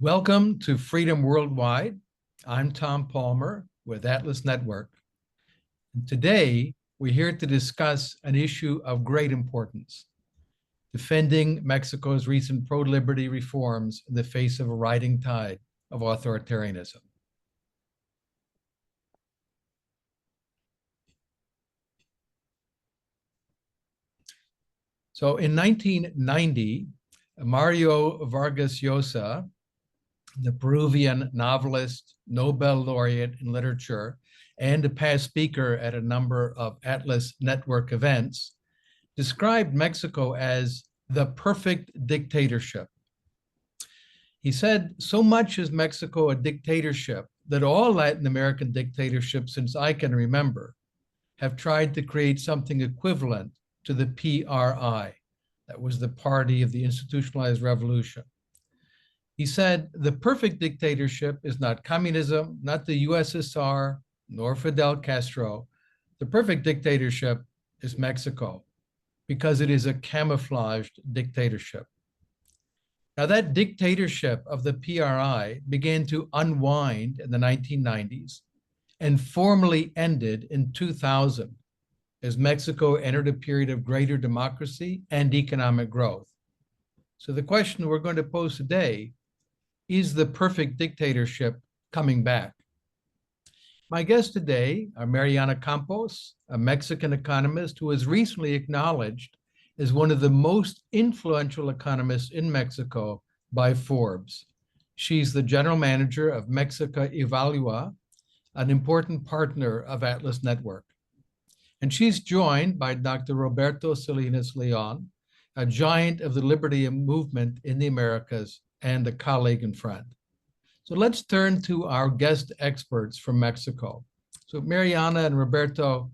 Welcome to Freedom Worldwide. I'm Tom Palmer with Atlas Network. And today, we're here to discuss an issue of great importance, defending Mexico's recent pro-liberty reforms in the face of a rising tide of authoritarianism. So in 1990, Mario Vargas Llosa, the Peruvian novelist, Nobel laureate in literature, and a past speaker at a number of Atlas Network events, described Mexico as the perfect dictatorship. He said, so much is Mexico a dictatorship that all Latin American dictatorships since I can remember have tried to create something equivalent to the PRI. That was the party of the institutionalized revolution. He said, the perfect dictatorship is not communism, not the USSR, nor Fidel Castro. The perfect dictatorship is Mexico, because it is a camouflaged dictatorship. Now, that dictatorship of the PRI began to unwind in the 1990s and formally ended in 2000 as Mexico entered a period of greater democracy and economic growth. So the question we're going to pose today is the perfect dictatorship coming back? My guests today are Mariana Campos, a Mexican economist who was recently acknowledged as one of the most influential economists in Mexico by Forbes. She's the general manager of Mexico Evalúa, an important partner of Atlas Network. And she's joined by Dr. Roberto Salinas-León, a giant of the liberty movement in the Americas and a colleague and friend. So let's turn to our guest experts from Mexico. So Mariana and Roberto,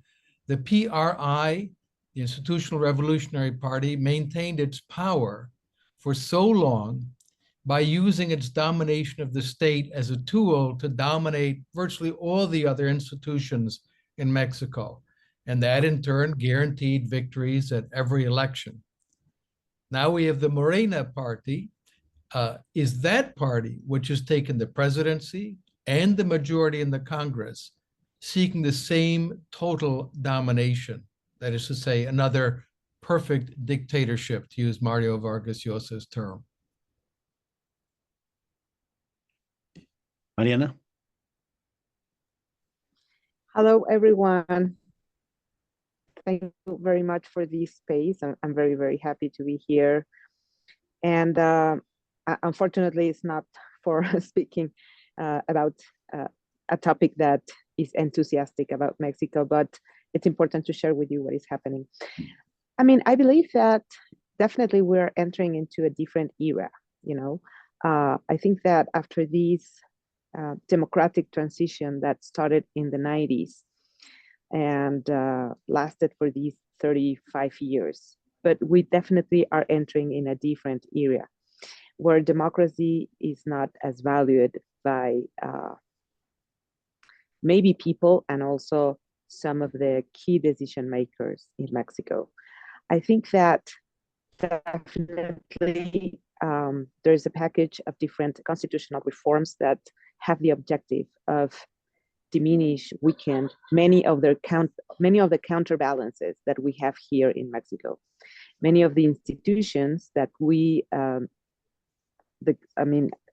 the PRI, the Institutional Revolutionary Party, maintained its power for so long by using its domination of the state as a tool to dominate virtually all the other institutions in Mexico. And that in turn guaranteed victories at every election. Now we have the Morena party, is that party which has taken the presidency and the majority in the Congress, seeking the same total domination. That is to say, another perfect dictatorship, to use Mario Vargas Llosa's term. Mariana. Hello, everyone. Thank you very much for this space. I'm very, very happy to be here. And unfortunately, it's not for speaking about a topic that is enthusiastic about Mexico, but it's important to share with you what is happening. I mean, I believe that definitely we're entering into a different era, you know. I think that after this democratic transition that started in the 90s and lasted for these 35 years, but we definitely are entering in a different era where democracy is not as valued by maybe people and also some of the key decision makers in Mexico. I think that definitely there's a package of different constitutional reforms that have the objective of diminish, weaken many of the counterbalances that we have here in Mexico. Many of the institutions that we,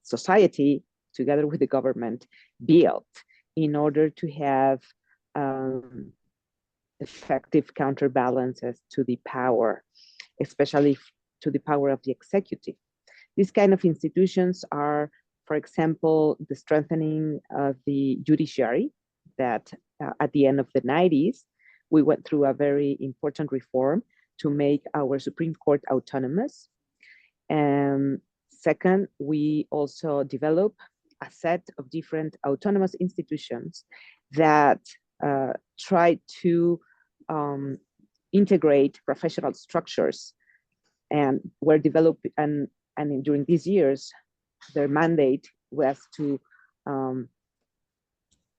society together with the government built in order to have effective counterbalances to the power, especially to the power of the executive. These kind of institutions are, for example, the strengthening of the judiciary that at the end of the 90s, we went through a very important reform to make our Supreme Court autonomous. And second, we also developed a set of different autonomous institutions that try to integrate professional structures and were developed, and during these years, their mandate was to,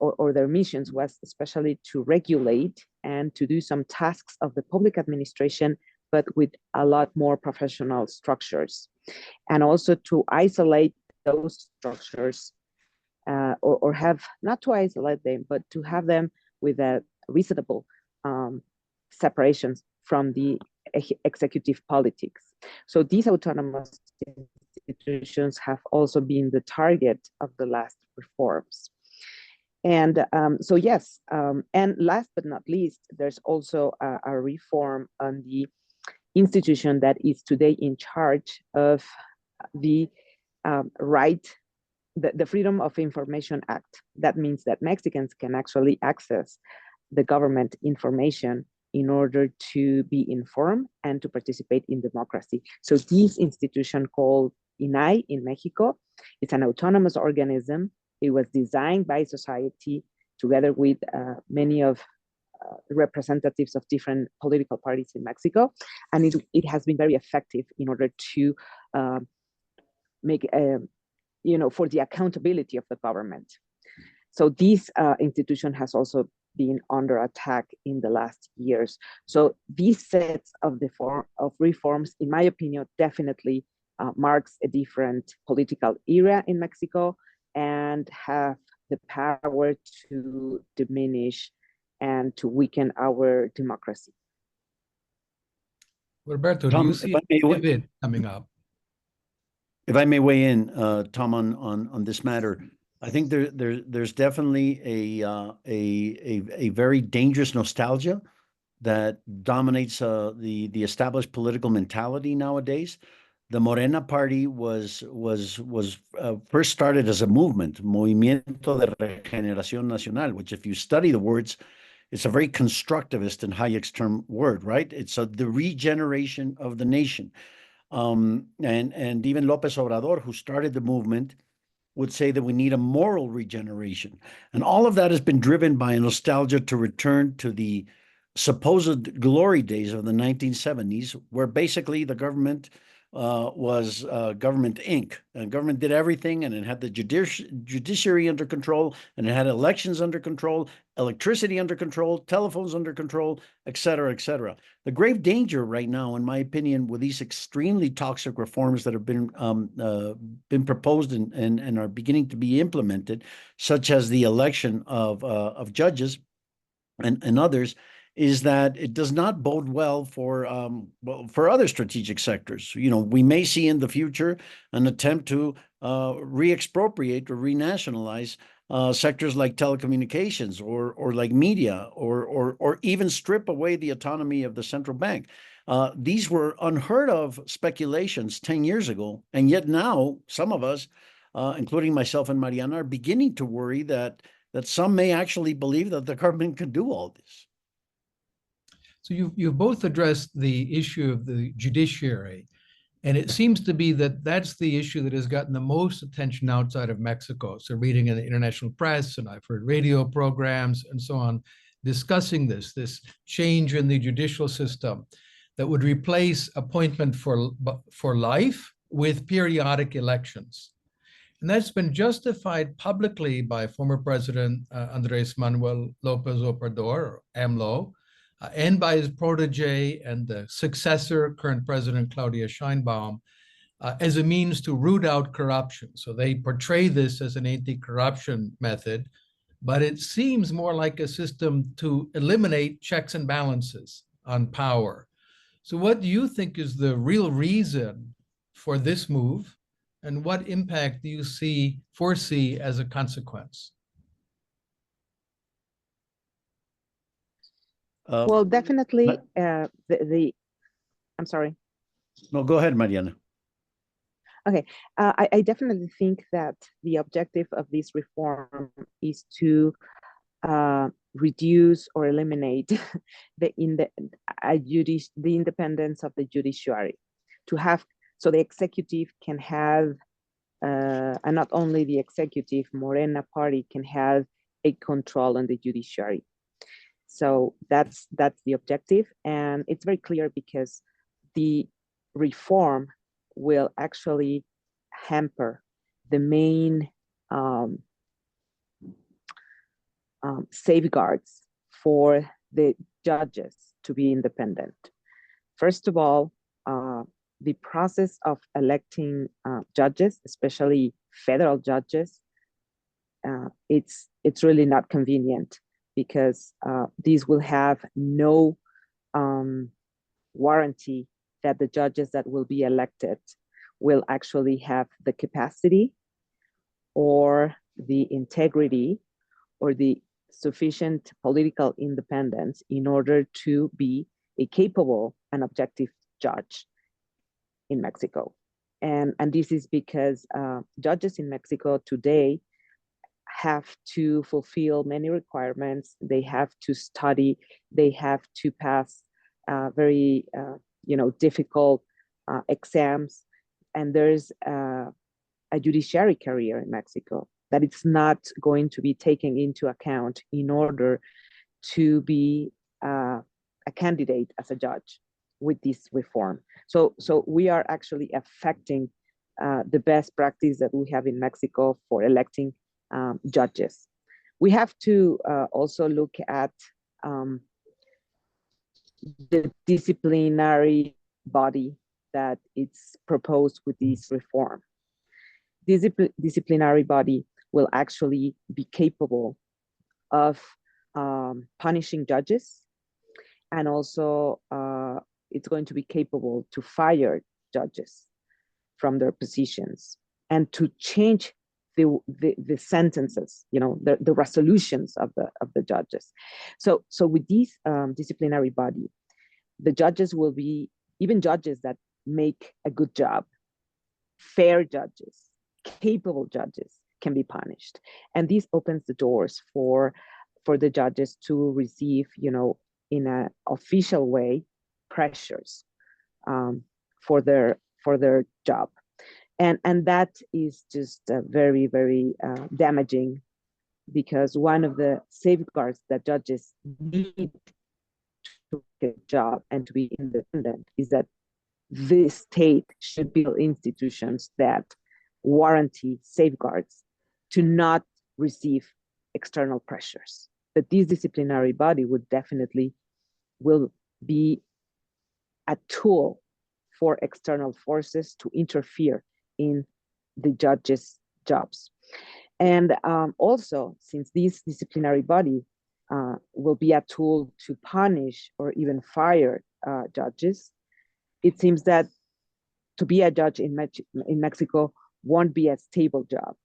or their missions was especially to regulate and to do some tasks of the public administration, but with a lot more professional structures, and also to isolate those structures, or have not to isolate them, but to have them with a reasonable separations from the executive politics. So these autonomous institutions have also been the target of the last reforms. And so yes, and last but not least, there's also a reform on the institution that is today in charge of the the Freedom of Information Act. That means that Mexicans can actually access the government information in order to be informed and to participate in democracy. So this institution called INAI in Mexico, it's an autonomous organism. It was designed by society together with many of representatives of different political parties in Mexico. And it has been very effective in order to make, for the accountability of the government. So this institution has also been under attack in the last years. So these sets of reforms, in my opinion, definitely marks a different political era in Mexico and have the power to diminish and to weaken our democracy. Roberto, Tom, do you see a pivot coming up? If I may weigh in, Tom, on this matter, I think there's definitely a very dangerous nostalgia that dominates the established political mentality nowadays. The Morena party was first started as a movement, Movimiento de Regeneración Nacional, which, if you study the words, it's a very constructivist and Hayek's term word, right? It's the regeneration of the nation. And even López Obrador, who started the movement, would say that we need a moral regeneration. And all of that has been driven by a nostalgia to return to the supposed glory days of the 1970s, where basically the government was government Inc. And government did everything, and it had the judiciary under control, and it had elections under control, electricity under control, telephones under control, et cetera, et cetera. The grave danger right now, in my opinion, with these extremely toxic reforms that have been proposed and are beginning to be implemented, such as the election of judges and others, is that it does not bode well for other strategic sectors. We may see in the future an attempt to re-expropriate or renationalize sectors like telecommunications or like media or even strip away the autonomy of the central bank. These were unheard of speculations 10 years ago, and yet now some of us, including myself and Mariana, are beginning to worry that some may actually believe that the government can do all this. So you've both addressed the issue of the judiciary, and it seems to be that that's the issue that has gotten the most attention outside of Mexico. So reading in the international press, and I've heard radio programs and so on, discussing this change in the judicial system that would replace appointment for life with periodic elections. And that's been justified publicly by former President Andrés Manuel López Obrador, AMLO, and by his protege and the successor, current President Claudia Sheinbaum, as a means to root out corruption. So they portray this as an anti-corruption method, but it seems more like a system to eliminate checks and balances on power. So what do you think is the real reason for this move, and what impact do you foresee as a consequence? Well, definitely, I'm sorry. No, go ahead, Mariana. Okay, I definitely think that the objective of this reform is to reduce or eliminate the independence of the judiciary, so the executive can have, and not only the executive, Morena party can have a control on the judiciary. So that's the objective, and it's very clear because the reform will actually hamper the main safeguards for the judges to be independent. First of all, the process of electing judges, especially federal judges, it's really not convenient, because these will have no warranty that the judges that will be elected will actually have the capacity or the integrity or the sufficient political independence in order to be a capable and objective judge in Mexico. And this is because judges in Mexico today have to fulfill many requirements. They have to study, they have to pass very difficult exams, and there's a judiciary career in Mexico that it's not going to be taken into account in order to be a candidate as a judge with this reform. So we are actually affecting the best practice that we have in Mexico for electing judges. We have to also look at the disciplinary body that it's proposed with this reform. This disciplinary body will actually be capable of punishing judges, and also it's going to be capable to fire judges from their positions and to change the sentences, the resolutions of the judges. So with this disciplinary body, the judges will be, even judges that make a good job, fair judges, capable judges, can be punished. And this opens the doors for the judges to receive, in an official way, pressures for their job. And that is just very, very damaging, because one of the safeguards that judges need to get a job and to be independent is that the state should build institutions that warranty safeguards to not receive external pressures. But this disciplinary body will be a tool for external forces to interfere in the judges' jobs. And also, since this disciplinary body will be a tool to punish or even fire judges, it seems that to be a judge in Mexico won't be a stable job.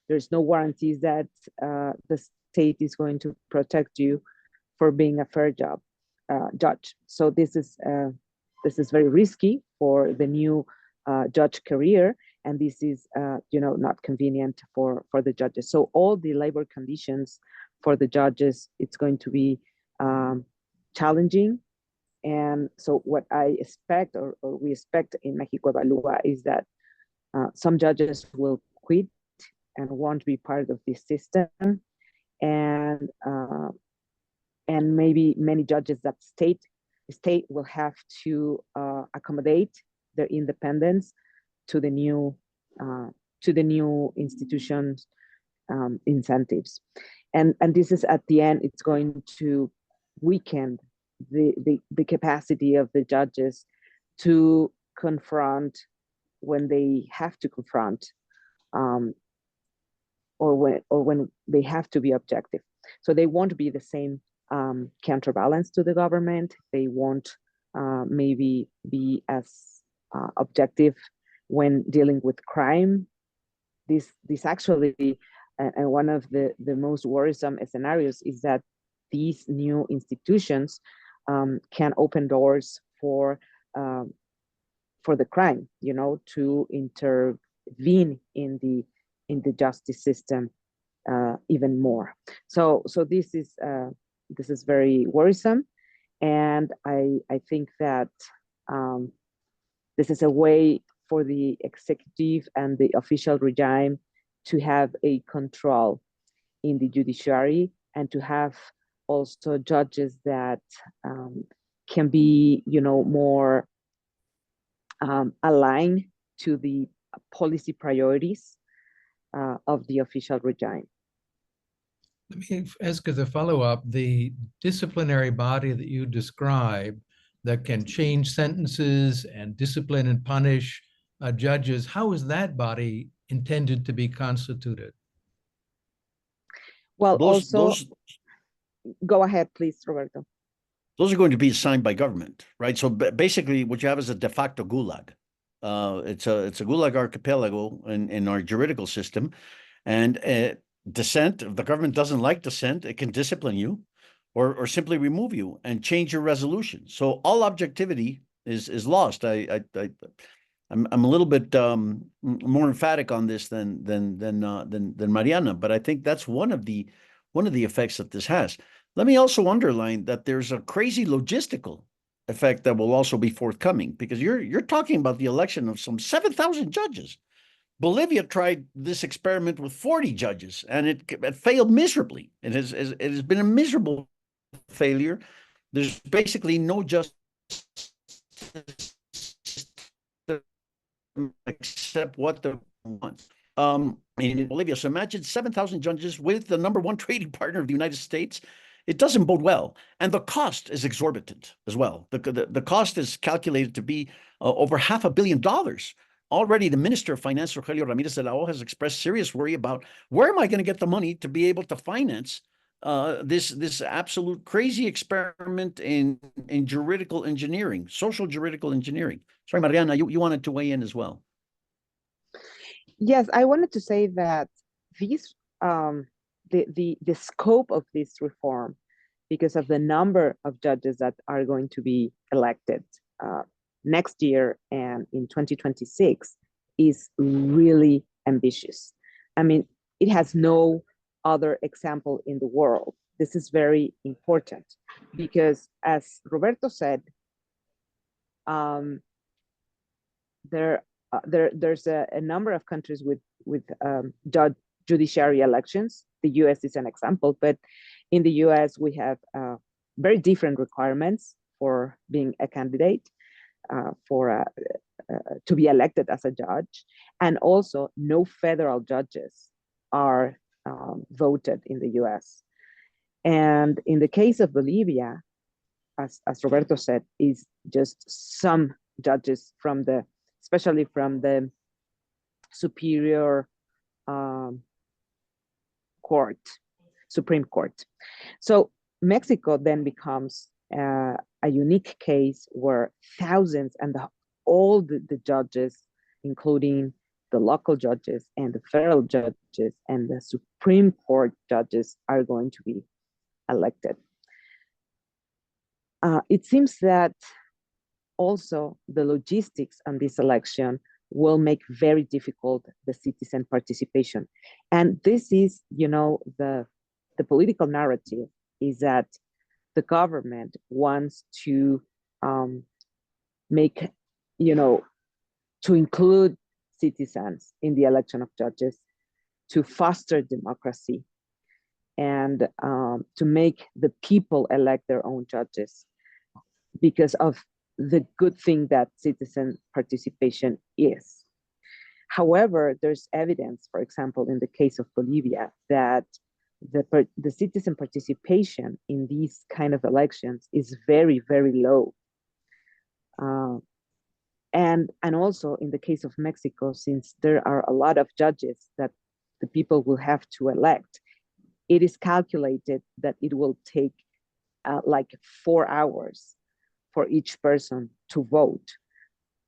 There's no warranties that the state is going to protect you for being a fair judge. So this is very risky for the new judge career, and this is not convenient for the judges. So all the labor conditions for the judges, it's going to be challenging. And so what I expect, or we expect in Mexico Evalúa, is that some judges will quit and won't be part of this system, and maybe many judges that the state will have to accommodate their independence to the new institutions' incentives, and this is, at the end, it's going to weaken the capacity of the judges to confront when they have to confront, or when they have to be objective. So they won't be the same counterbalance to the government. They won't maybe be as objective when dealing with crime. This actually, and one of the most worrisome scenarios is that these new institutions can open doors for the crime, to intervene in the justice system even more. So this is very worrisome, and I think that this is a way for the executive and the official regime to have a control in the judiciary, and to have also judges that can be, more aligned to the policy priorities of the official regime. Let me ask as a follow-up, the disciplinary body that you describe that can change sentences and discipline and punish judges, how is that body intended to be constituted? Well, Those, also, those, go ahead, please, Roberto. those are going to be assigned by government, right? So basically, what you have is a de facto gulag. It's a gulag archipelago in our juridical system, and dissent. If the government doesn't like dissent, it can discipline you, or simply remove you and change your resolution. So all objectivity is lost. I'm a little bit more emphatic on this than Mariana, but I think that's one of the effects that this has. Let me also underline that there's a crazy logistical effect that will also be forthcoming, because you're talking about the election of some 7,000 judges. Bolivia tried this experiment with 40 judges, and it failed miserably. It has been a miserable failure. There's basically no justice except what they want. In Bolivia, so imagine 7,000 judges with the #1 trading partner of the United States. It doesn't bode well, and the cost is exorbitant as well. The cost is calculated to be over $500 million. Already, the Minister of Finance, Rogelio Ramirez de la O, has expressed serious worry about where am I going to get the money to be able to finance this absolute crazy experiment in juridical engineering, social juridical engineering. Sorry, Mariana, you wanted to weigh in as well. Yes, I wanted to say that these the scope of this reform, because of the number of judges that are going to be elected next year and in 2026, is really ambitious. I mean, it has no other example in the world. This is very important because, as Roberto said, there's a number of countries with judiciary elections. The US is an example, but in the US we have very different requirements for being a candidate, to be elected as a judge, and also no federal judges are voted in the US. And in the case of Bolivia, as Roberto said, is just some judges especially from the superior court, Supreme Court. So Mexico then becomes a unique case where thousands and all the judges, including the local judges and the federal judges and the Supreme Court judges, are going to be elected. It seems that also the logistics on this election will make very difficult the citizen participation. And this is, the political narrative is that the government wants to make, to include citizens in the election of judges, to foster democracy, and to make the people elect their own judges because of the good thing that citizen participation is. However, there's evidence, for example, in the case of Bolivia, that the citizen participation in these kind of elections is very, very low. And also in the case of Mexico, since there are a lot of judges that the people will have to elect, it is calculated that it will take like 4 hours for each person to vote,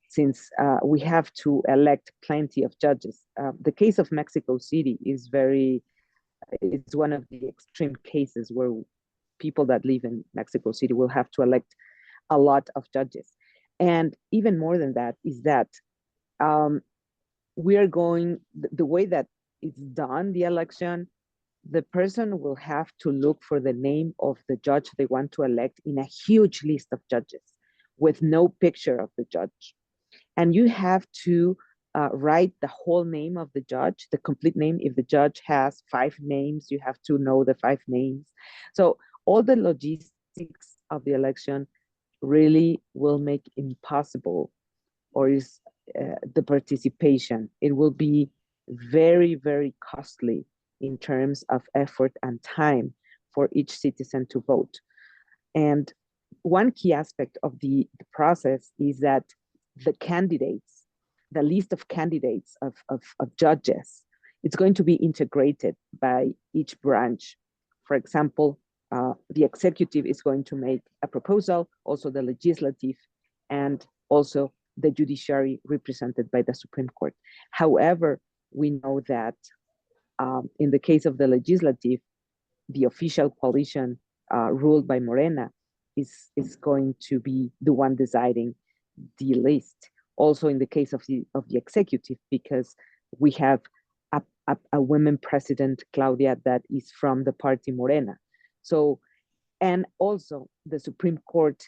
since we have to elect plenty of judges. The case of Mexico City is it's one of the extreme cases where people that live in Mexico City will have to elect a lot of judges. And even more than that is that we are going, the way that it's done, the election, the person will have to look for the name of the judge they want to elect in a huge list of judges with no picture of the judge. And you have to write the whole name of the judge, the complete name. If the judge has 5 names, you have to know the 5 names. So all the logistics of the election really will make impossible, or is the participation. It will be very, very costly in terms of effort and time for each citizen to vote. And one key aspect of the process is that the candidates the list of candidates of judges, it's going to be integrated by each branch. For example, the executive is going to make a proposal, also the legislative, and also the judiciary represented by the Supreme Court. However, we know that in the case of the legislative, the official coalition ruled by Morena is going to be the one deciding the list. Also in the case of the executive, because we have a women president, Claudia, that is from the party Morena. So, and also the Supreme Court,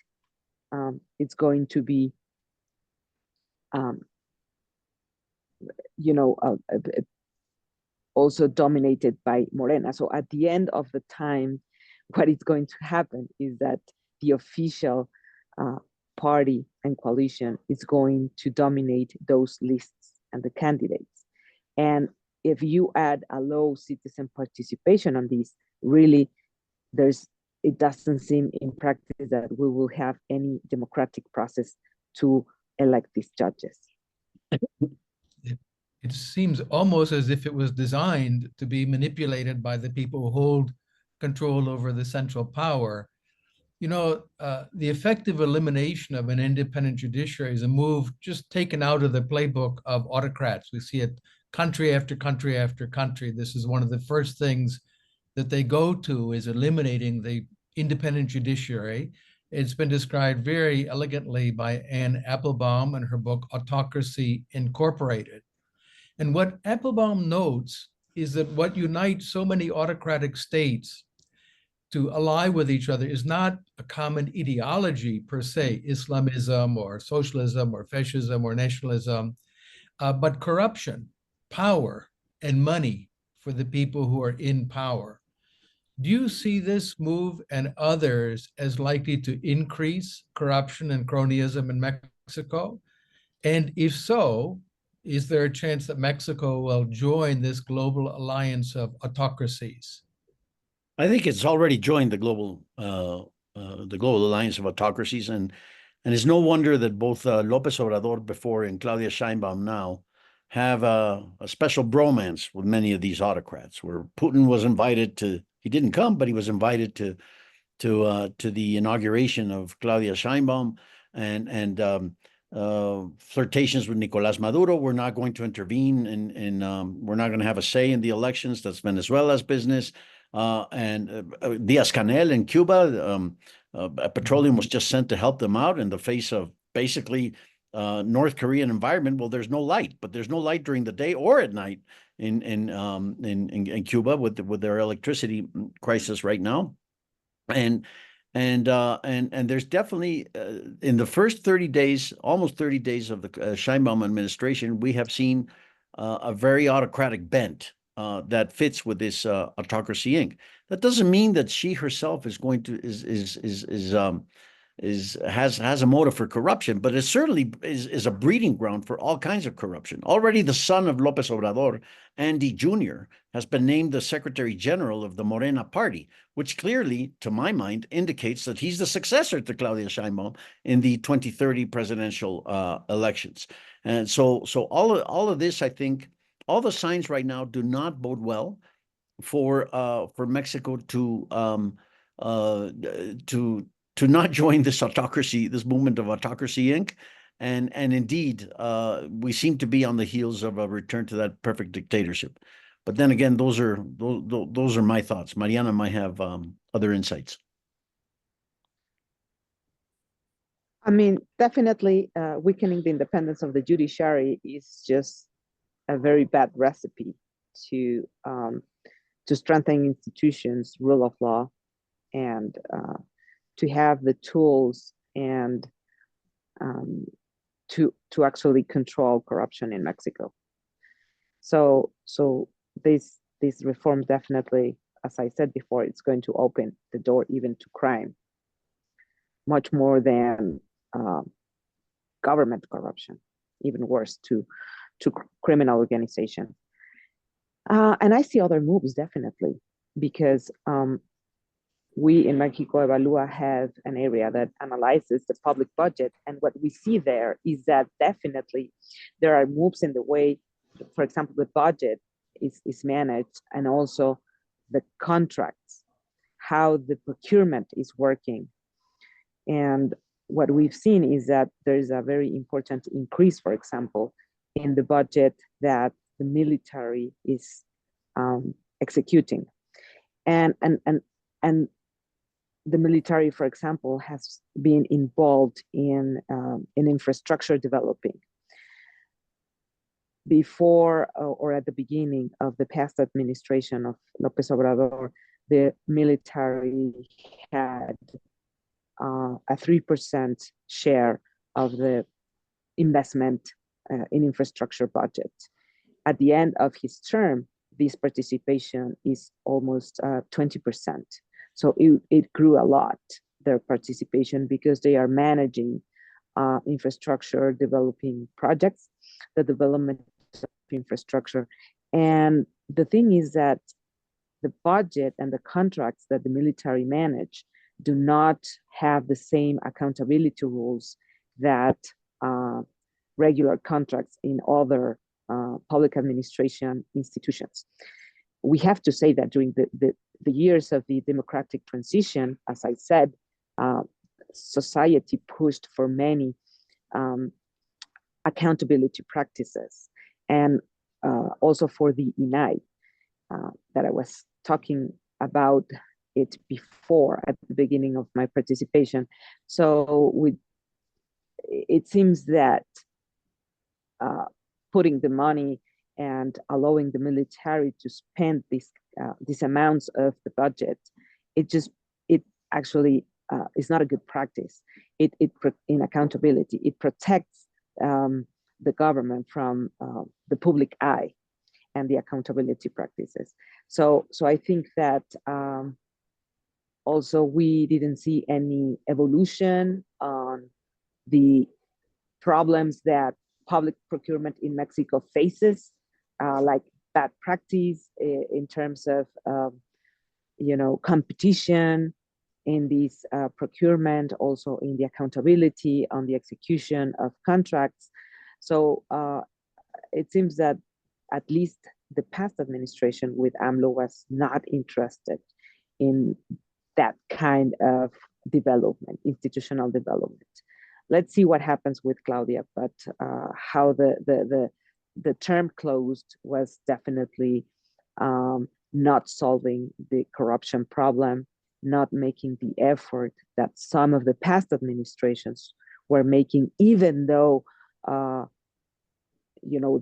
it's going to be, also dominated by Morena. So at the end of the time, what is going to happen is that the official party and coalition is going to dominate those lists and the candidates. And if you add a low citizen participation on these, really, it doesn't seem in practice that we will have any democratic process to elect these judges. It seems almost as if it was designed to be manipulated by the people who hold control over the central power. The effective elimination of an independent judiciary is a move just taken out of the playbook of autocrats. We see it country after country after country. This is one of the first things that they go to, is eliminating the independent judiciary. It's been described very elegantly by Anne Applebaum in her book, Autocracy Incorporated. And what Applebaum notes is that what unites so many autocratic states to ally with each other is not a common ideology per se, Islamism or socialism or fascism or nationalism, but corruption, power, and money for the people who are in power. Do you see this move and others as likely to increase corruption and cronyism in Mexico? And if so, is there a chance that Mexico will join this global alliance of autocracies? I think it's already joined the global alliance of autocracies, and it's no wonder that both López Obrador before and Claudia Sheinbaum now have a special bromance with many of these autocrats. Where Putin was invited to, he didn't come, but he was invited to the inauguration of Claudia Sheinbaum, and flirtations with Nicolás Maduro. We're not going to intervene, and we're not going to have a say in the elections. That's Venezuela's business. And Díaz-Canel in Cuba, petroleum was just sent to help them out in the face of basically North Korean environment. Well, there's no light, but there's no light during the day or at night in Cuba with their electricity crisis right now. And there's definitely in the first 30 days, almost 30 days of the Sheinbaum administration, we have seen a very autocratic bent that fits with this Autocracy Inc. That doesn't mean that she herself is going to has a motive for corruption, but it certainly is a breeding ground for all kinds of corruption. Already the son of López Obrador, Andy Jr., has been named the Secretary General of the Morena Party, which clearly, to my mind, indicates that he's the successor to Claudia Sheinbaum in the 2030 presidential elections. And so all of this, I think, all the signs right now do not bode well for Mexico to not join this autocracy, this movement of Autocracy Inc. And indeed, we seem to be on the heels of a return to that perfect dictatorship. But then again, those are my thoughts. Mariana might have other insights. I mean, definitely weakening the independence of the judiciary is just a very bad recipe to strengthen institutions, rule of law, and to have the tools and to actually control corruption in Mexico. So this reform definitely, as I said before, it's going to open the door even to crime, much more than government corruption, even worse, to criminal organizations. And I see other moves definitely, because we in Mexico, Evalúa, have an area that analyzes the public budget. And what we see there is that definitely there are moves in the way, for example, the budget is managed, and also the contracts, how the procurement is working. And what we've seen is that there is a very important increase, for example, in the budget that the military is executing. And the military, for example, has been involved in infrastructure developing. Before or at the beginning of the past administration of López Obrador, the military had a 3% share of the investment in infrastructure budget. At the end of his term, this participation is almost 20%. So it grew a lot, their participation, because they are managing infrastructure developing projects, the development of infrastructure. And the thing is that the budget and the contracts that the military manage do not have the same accountability rules that regular contracts in other public administration institutions. We have to say that during the years of the democratic transition, as I said, society pushed for many accountability practices, and also for the INAI that I was talking about it before at the beginning of my participation. So it seems that putting the money and allowing the military to spend these amounts of the budget, it actually is not a good practice. In accountability, it protects the government from the public eye and the accountability practices. So I think that also we didn't see any evolution on the problems that public procurement in Mexico faces, like bad practice in terms of competition in this procurement, also in the accountability on the execution of contracts. So it seems that at least the past administration with AMLO was not interested in that kind of development, institutional development. Let's see what happens with Claudia, but how the term closed was definitely not solving the corruption problem, not making the effort that some of the past administrations were making, even though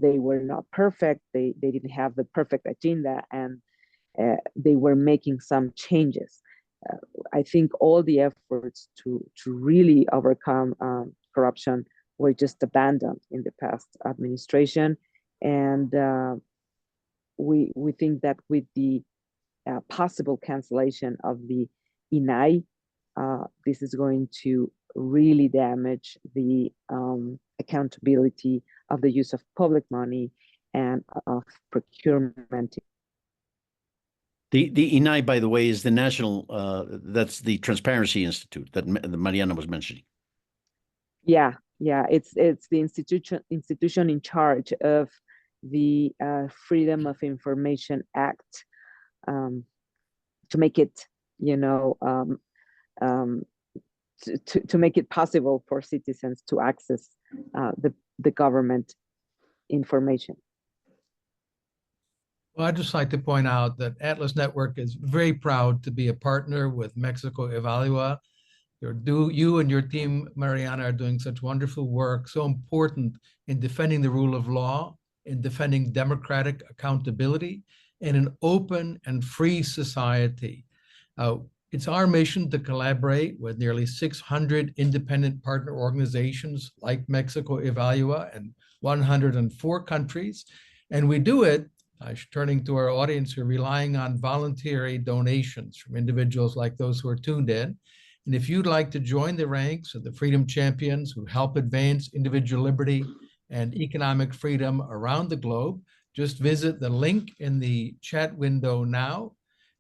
they were not perfect, they didn't have the perfect agenda, and they were making some changes. I think all the efforts to really overcome corruption were just abandoned in the past administration, and we think that with the possible cancellation of the INAI, this is going to really damage the accountability of the use of public money and of procurement. The INAI, by the way, is the national, that's the Transparency Institute that Mariana was mentioning. Yeah, it's the institution in charge of the Freedom of Information Act, to make it, to make it possible for citizens to access the government information. Well, I'd just like to point out that Atlas Network is very proud to be a partner with Mexico Evalúa. You and your team, Mariana, are doing such wonderful work, so important in defending the rule of law, in defending democratic accountability, in an open and free society. It's our mission to collaborate with nearly 600 independent partner organizations like Mexico Evalúa in 104 countries. And we do it, turning to our audience here, relying on voluntary donations from individuals like those who are tuned in. And if you'd like to join the ranks of the freedom champions who help advance individual liberty and economic freedom around the globe, just visit the link in the chat window now.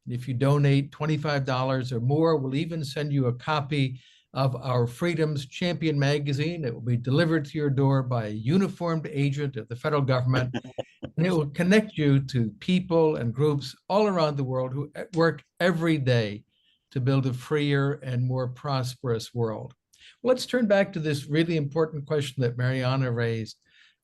If you donate $25 or more, we'll even send you a copy of our Freedom's Champion magazine. It will be delivered to your door by a uniformed agent of the federal government, and it will connect you to people and groups all around the world who work every day to build a freer and more prosperous world. Let's turn back to this really important question that Mariana raised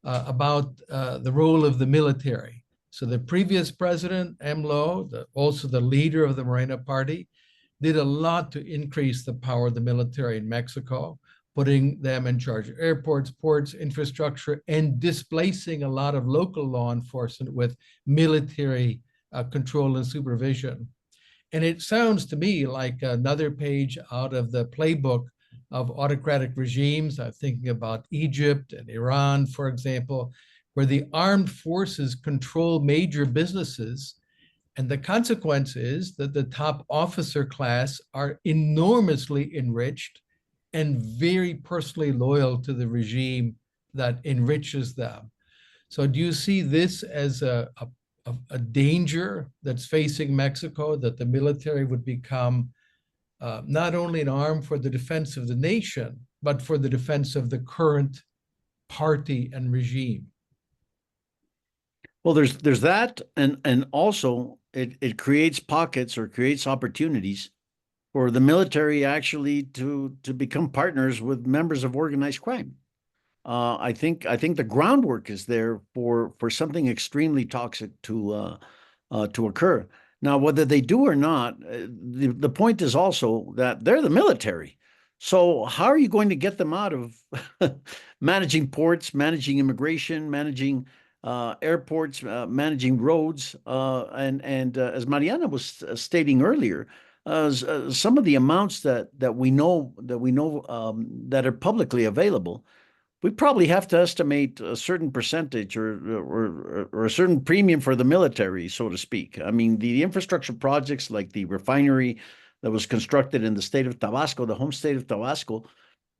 about the role of the military. So the previous president, AMLO, also the leader of the Morena party, did a lot to increase the power of the military in Mexico, putting them in charge of airports, ports, infrastructure, and displacing a lot of local law enforcement with military control and supervision. And it sounds to me like another page out of the playbook of autocratic regimes. I'm thinking about Egypt and Iran, for example, where the armed forces control major businesses. And the consequence is that the top officer class are enormously enriched and very personally loyal to the regime that enriches them. So do you see this as a danger that's facing Mexico, that the military would become not only an arm for the defense of the nation, but for the defense of the current party and regime? Well, there's that, and also it creates pockets or creates opportunities for the military actually to become partners with members of organized crime. I think the groundwork is there for something extremely toxic to occur. Now, whether they do or not, the point is also that they're the military. So how are you going to get them out of managing ports, managing immigration, managing airports, managing roads, and as Mariana was stating earlier, some of the amounts that we know that are publicly available, we probably have to estimate a certain percentage or a certain premium for the military, so to speak. I mean, the infrastructure projects like the refinery that was constructed in the state of Tabasco, the home state of Tabasco,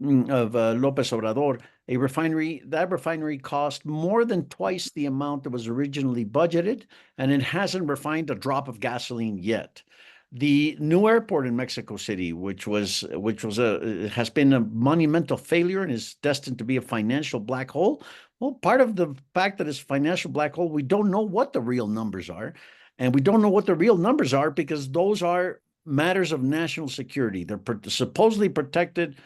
of Lopez Obrador, that refinery cost more than twice the amount that was originally budgeted, and it hasn't refined a drop of gasoline yet. The new airport in Mexico City, which has been a monumental failure and is destined to be a financial black hole. Well, part of the fact that it's a financial black hole, we don't know what the real numbers are. And we don't know what the real numbers are because those are matters of national security. They're supposedly protected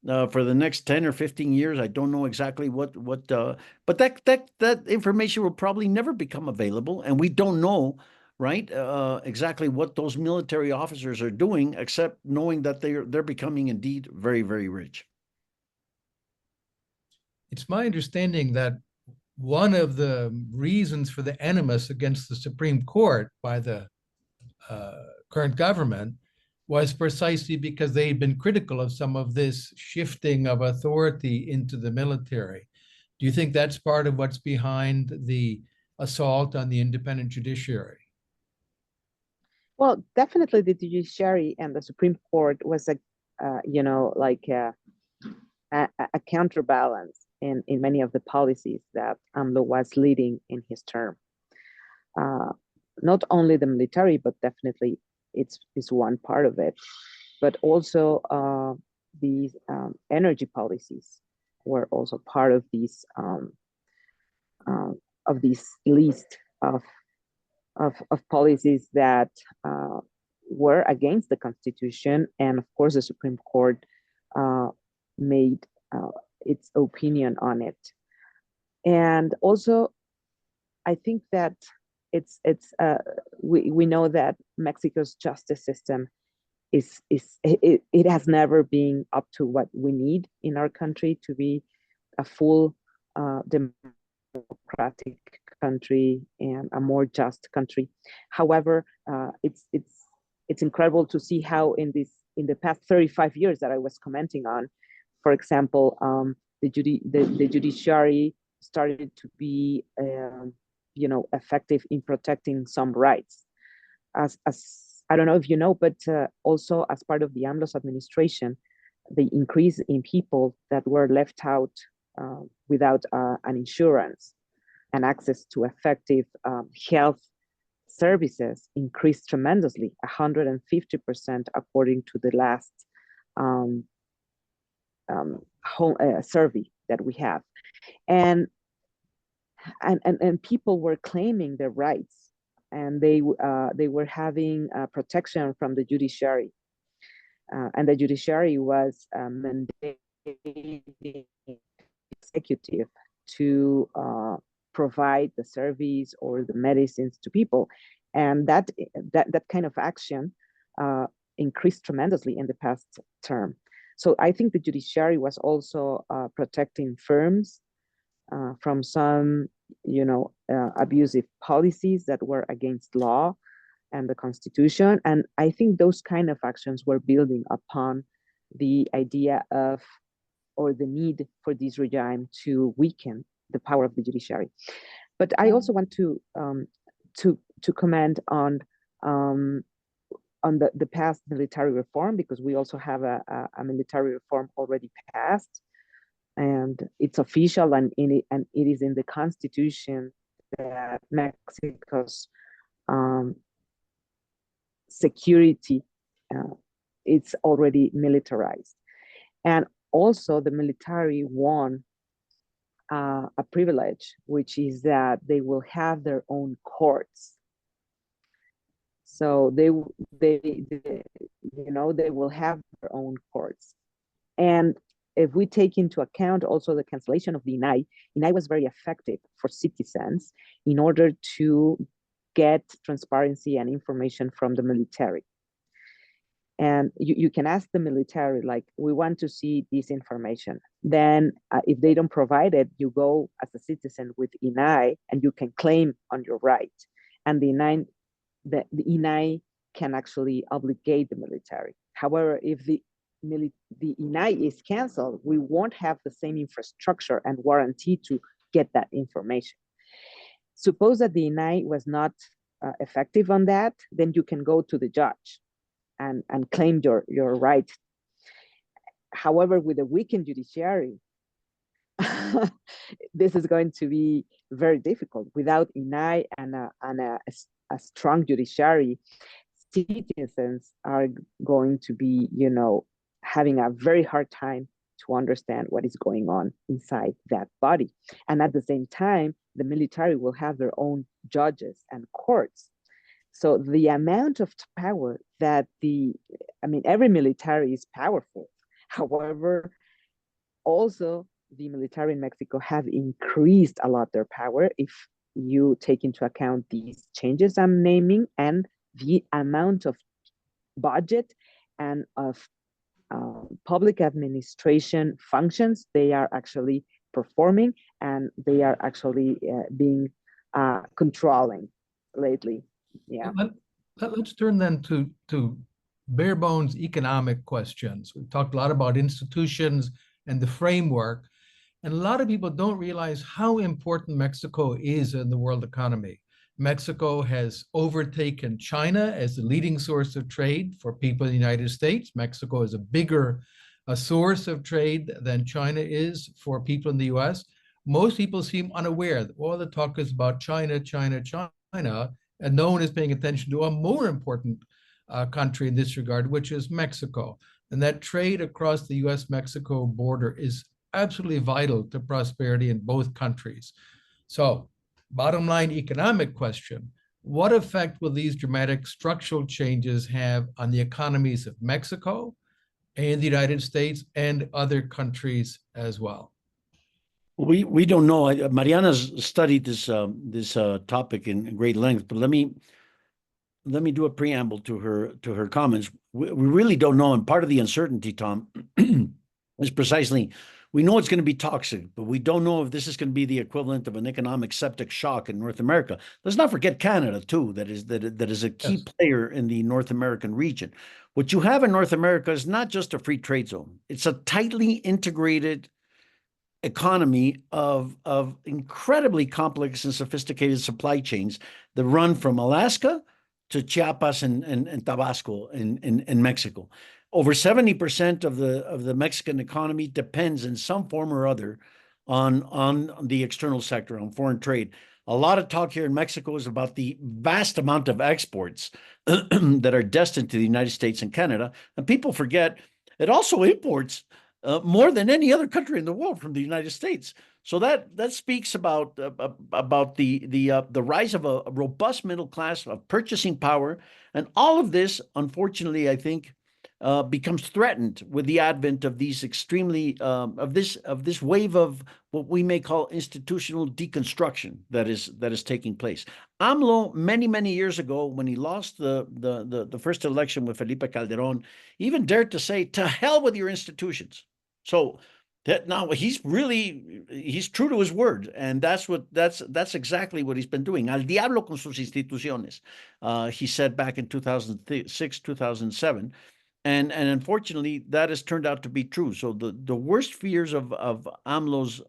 for the next 10 or 15 years. I don't know exactly but that information will probably never become available. And we don't know, right, exactly what those military officers are doing, except knowing that they're becoming indeed very, very rich. It's my understanding that one of the reasons for the animus against the Supreme Court by the current government was precisely because they had been critical of some of this shifting of authority into the military. Do you think that's part of what's behind the assault on the independent judiciary? Well, definitely the judiciary and the Supreme Court was a counterbalance in many of the policies that AMLO was leading in his term. Not only the military, but definitely it's one part of it, but also these energy policies were also part of these list of policies that were against the Constitution, and of course the Supreme Court made its opinion on it. And also, I think that we know that Mexico's justice system it has never been up to what we need in our country to be a full democratic country and a more just country. However, it's incredible to see how in the past 35 years that I was commenting on, for example, the judiciary started to be effective in protecting some rights. As I don't know if you know, but also as part of the AMLO's administration, the increase in people that were left out without an insurance and access to effective health services increased tremendously, 150% according to the last survey that we have. And people were claiming their rights, and they were having protection from the judiciary. And the judiciary was mandating the executive to provide the service or the medicines to people. And that kind of action increased tremendously in the past term. So I think the judiciary was also protecting firms from some, abusive policies that were against law and the Constitution. And I think those kind of actions were building upon the idea of, or the need for this regime to weaken the power of the judiciary. But I also want to comment on the past military reform, because we also have a military reform already passed, and it's official, and it is in the Constitution that Mexico's security it's already militarized. And also the military won a privilege, which is that they will have their own courts. So they will have their own courts. And if we take into account also the cancellation of the INAI was very effective for citizens in order to get transparency and information from the military. And you can ask the military, like, we want to see this information. Then if they don't provide it, you go as a citizen with INAI and you can claim on your right. And the INAI can actually obligate the military. However, if the INAI is canceled, we won't have the same infrastructure and warranty to get that information. Suppose that the INAI was not effective on that, then you can go to the judge and claim your right. However, with a weakened judiciary, this is going to be very difficult. Without INAI and a strong judiciary, citizens are going to be, having a very hard time to understand what is going on inside that body. And at the same time, the military will have their own judges and courts. So the amount of power that every military is powerful. However, also the military in Mexico have increased a lot their power if you take into account these changes I'm naming and the amount of budget and of public administration functions they are actually performing, and they are actually being controlling lately. Yeah. Let's turn then to bare bones economic questions. We've talked a lot about institutions and the framework, and a lot of people don't realize how important Mexico is in the world economy. Mexico has overtaken China as the leading source of trade for people in the United States. Mexico is a bigger source of trade than China is for people in the US. Most people seem unaware that all the talk is about China, China, China, and no one is paying attention to a more important country in this regard, which is Mexico. And that trade across the US-Mexico border is absolutely vital to prosperity in both countries. So, bottom line economic question, what effect will these dramatic structural changes have on the economies of Mexico and the United States and other countries as well? We don't know. Mariana's studied this topic in great length, but let me do a preamble to her comments. We really don't know, and part of the uncertainty, Tom, is precisely, we know it's going to be toxic, but we don't know if this is going to be the equivalent of an economic septic shock in North America. Let's not forget Canada too. That is a key player in the North American region. What you have in North America is not just a free trade zone; it's a tightly integrated economy of incredibly complex and sophisticated supply chains that run from Alaska to Chiapas and Tabasco in Mexico. Over 70% of the Mexican economy depends in some form or other on the external sector, on foreign trade. A lot of talk here in Mexico is about the vast amount of exports that are destined to the United States and Canada. And people forget it also imports more than any other country in the world from the United States. So that speaks about the rise of a robust middle class of purchasing power, and all of this, unfortunately, I think, becomes threatened with the advent of these extremely of this wave of what we may call institutional deconstruction that is taking place. AMLO, many years ago, when he lost the first election with Felipe Calderón, even dared to say, "To hell with your institutions." So that now he's true to his word, and that's exactly what he's been doing. Al diablo con sus instituciones, he said back in 2006, 2007. And unfortunately, that has turned out to be true. So the worst fears of AMLO's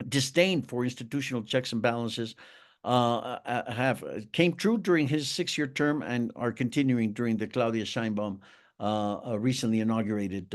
disdain for institutional checks and balances came true during his 6-year term and are continuing during the Claudia Sheinbaum recently inaugurated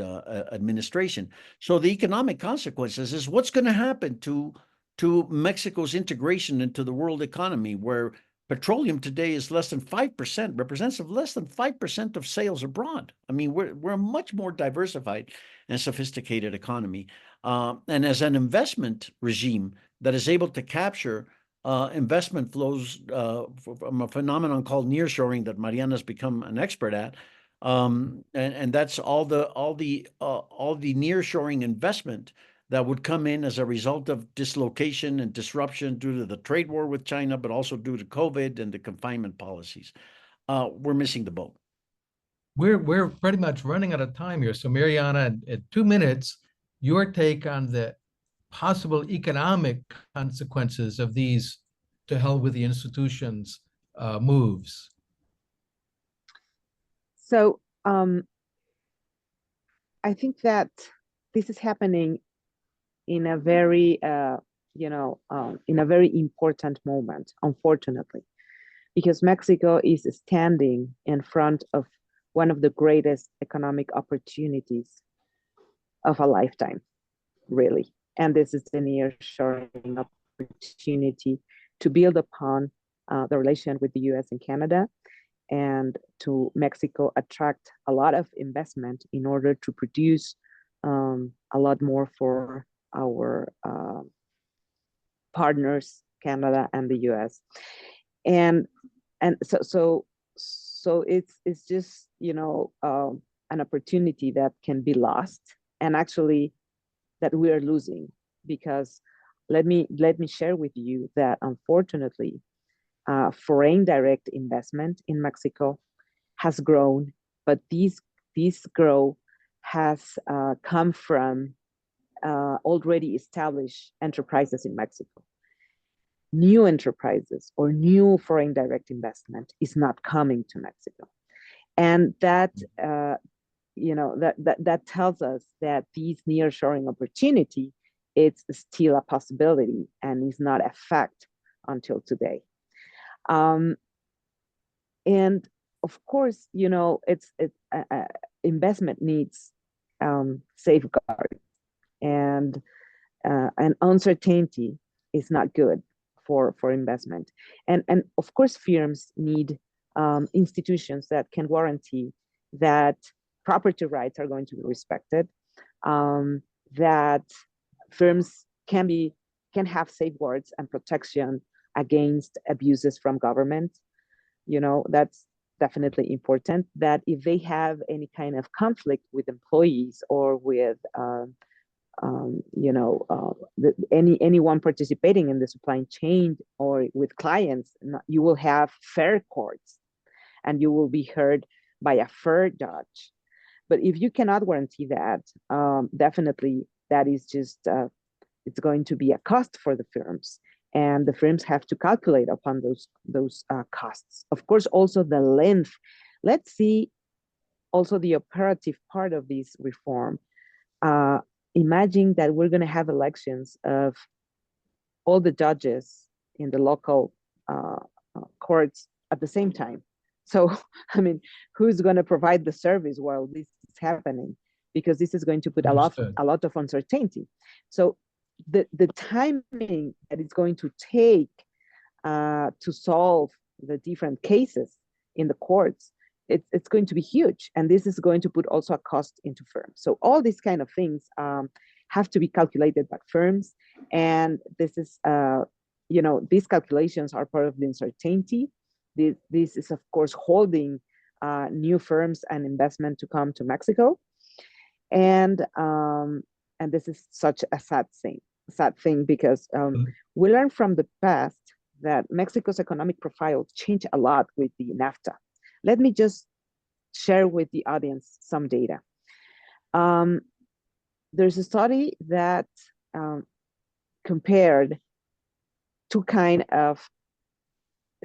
administration. So the economic consequences is what's going to happen to Mexico's integration into the world economy, where petroleum today is less than 5%, represents less than 5% of sales abroad. I mean, we're a much more diversified and sophisticated economy. And as an investment regime that is able to capture investment flows from a phenomenon called nearshoring that Mariana has become an expert at, and that's all the nearshoring investment that would come in as a result of dislocation and disruption due to the trade war with China, but also due to COVID and the confinement policies. We're missing the boat. We're pretty much running out of time here. So Mariana, at 2 minutes, your take on the possible economic consequences of these "to hell with the institutions" moves. So I think that this is happening in a very, in a very important moment, unfortunately, because Mexico is standing in front of one of the greatest economic opportunities of a lifetime, really. And this is the nearshoring opportunity to build upon the relation with the US and Canada, and to Mexico attract a lot of investment in order to produce a lot more for our partners, Canada and the US. And so it's just, an opportunity that can be lost, and actually that we are losing, because let me share with you that unfortunately foreign direct investment in Mexico has grown, but this growth has come from already established enterprises in Mexico. New enterprises or new foreign direct investment is not coming to Mexico, and that that tells us that this nearshoring opportunity, it's still a possibility and is not a fact until today. And of course, investment needs safeguards, and uncertainty is not good for investment. And of course, firms need institutions that can guarantee that property rights are going to be respected, that firms can have safeguards and protection against abuses from government. That's definitely important, that if they have any kind of conflict with employees or with anyone participating in the supply chain or with clients, you will have fair courts and you will be heard by a fair judge. But if you cannot guarantee that, definitely that is just it's going to be a cost for the firms, and the firms have to calculate upon those costs. Of course, also the length. Let's see also the operative part of this reform. Imagine that we're going to have elections of all the judges in the local courts at the same time. So, I mean, who's going to provide the service while this is happening? Because this is going to put a lot of uncertainty. So the timing that it's going to take to solve the different cases in the courts, it's going to be huge. And this is going to put also a cost into firms. So all these kind of things have to be calculated by firms. And this is, these calculations are part of the uncertainty. This is, of course, holding new firms and investment to come to Mexico. And this is such a sad thing because we learned from the past that Mexico's economic profile changed a lot with the NAFTA. Let me just share with the audience some data. There's a study that compared two kind of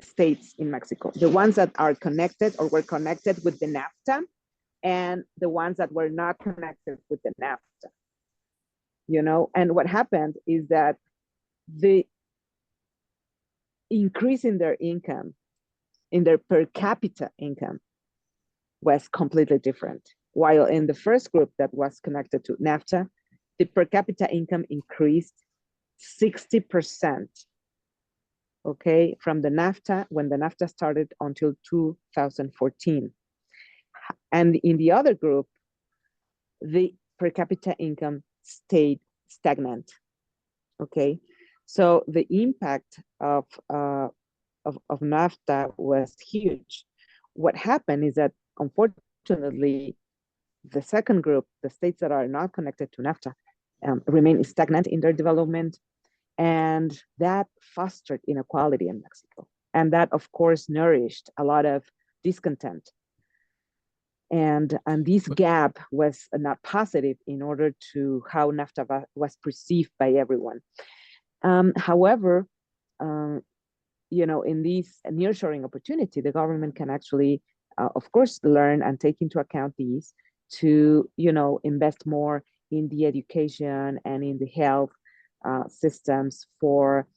states in Mexico, the ones that are connected or were connected with the NAFTA, and the ones that were not connected with the NAFTA. And what happened is that the increase in their income, in their per capita income, was completely different. While in the first group that was connected to NAFTA, the per capita income increased 60%, okay, from the NAFTA, when the NAFTA started, until 2014. And in the other group, the per capita income stayed stagnant, okay? So the impact of NAFTA was huge. What happened is that, unfortunately, the second group, the states that are not connected to NAFTA, remain stagnant in their development, and that fostered inequality in Mexico. And that, of course, nourished a lot of discontent. And this gap was not positive in order to how NAFTA was perceived by everyone. However, in this nearshoring opportunity, the government can actually, of course, learn and take into account these to, invest more in the education and in the health systems for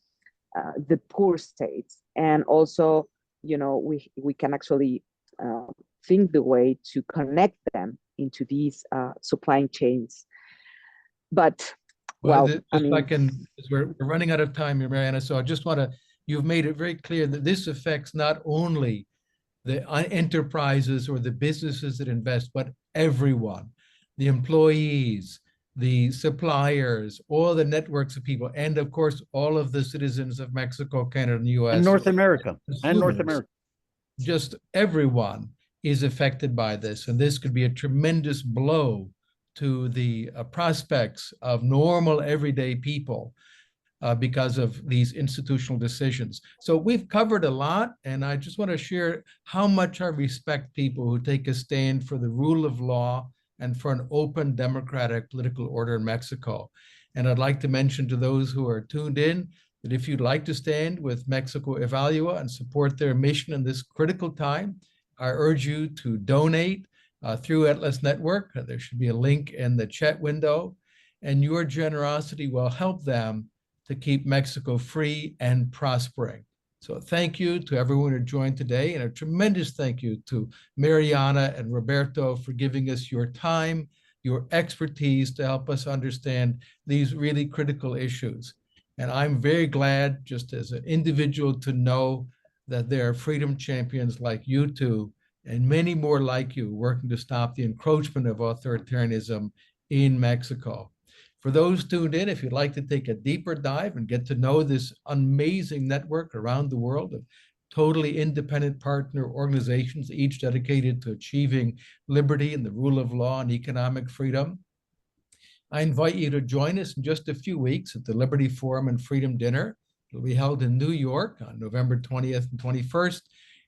the poor states. And also, we can actually think the way to connect them into these supply chains. But we're running out of time here, Mariana. So I just want to, you've made it very clear that this affects not only the enterprises or the businesses that invest, but everyone, the employees, the suppliers, all the networks of people, and of course, all of the citizens of Mexico, Canada, and the US. And North America. And North America. Just everyone is affected by this. And this could be a tremendous blow to the prospects of normal, everyday people because of these institutional decisions. So we've covered a lot, and I just want to share how much I respect people who take a stand for the rule of law and for an open democratic political order in Mexico. And I'd like to mention to those who are tuned in that if you'd like to stand with Mexico Evalúa and support their mission in this critical time, I urge you to donate through Atlas Network. There should be a link in the chat window, and your generosity will help them to keep Mexico free and prospering. So thank you to everyone who joined today, and a tremendous thank you to Mariana and Roberto for giving us your time, your expertise to help us understand these really critical issues. And I'm very glad, just as an individual, to know that there are freedom champions like you two and many more like you working to stop the encroachment of authoritarianism in Mexico. For those tuned in, if you'd like to take a deeper dive and get to know this amazing network around the world of totally independent partner organizations, each dedicated to achieving liberty and the rule of law and economic freedom, I invite you to join us in just a few weeks at the Liberty Forum and Freedom Dinner. It'll be held in New York on November 20th and 21st.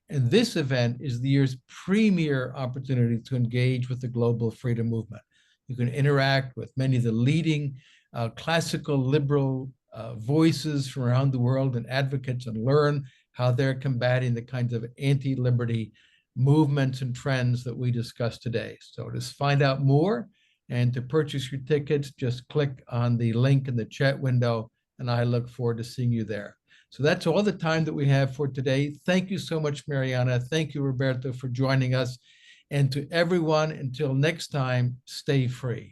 And this event is the year's premier opportunity to engage with the global freedom movement. You can interact with many of the leading classical liberal voices from around the world and advocates, and learn how they're combating the kinds of anti-liberty movements and trends that we discussed today. So to find out more and to purchase your tickets, just click on the link in the chat window, and I look forward to seeing you there. So that's all the time that we have for today. Thank you so much, Mariana. Thank you, Roberto, for joining us. And to everyone, until next time, stay free.